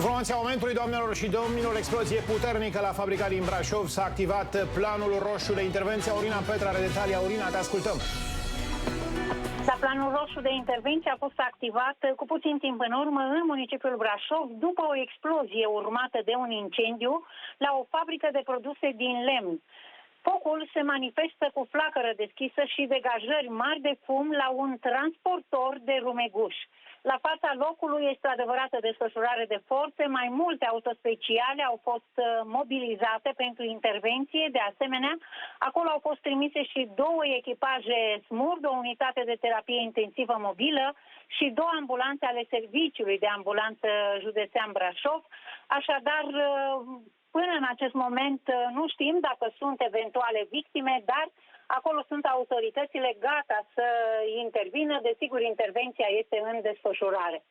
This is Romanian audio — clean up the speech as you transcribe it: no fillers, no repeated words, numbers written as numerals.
Informația momentului, doamnelor și domnilor, explozie puternică la fabrica din Brașov. S-a activat planul roșu de intervenție. Aurina Petra are detalii. Aurina, te ascultăm. Da, planul roșu de intervenție a fost activat cu puțin timp în urmă în municipiul Brașov după o explozie urmată de un incendiu la o fabrică de produse din lemn. Focul se manifestă cu flacără deschisă și degajări mari de fum la un transportor de rumeguș. La fața locului este o adevărată desfășurare de forțe, mai multe autospeciale au fost mobilizate pentru intervenție. De asemenea, acolo au fost trimise și 2 echipaje SMURD, o unitate de terapie intensivă mobilă și 2 ambulanțe ale Serviciului de Ambulanță Județean Brașov. Așadar, până în acest moment nu știm dacă sunt eventuale victime, dar acolo sunt autoritățile gata să intervină. Desigur, intervenția este în desfășurare.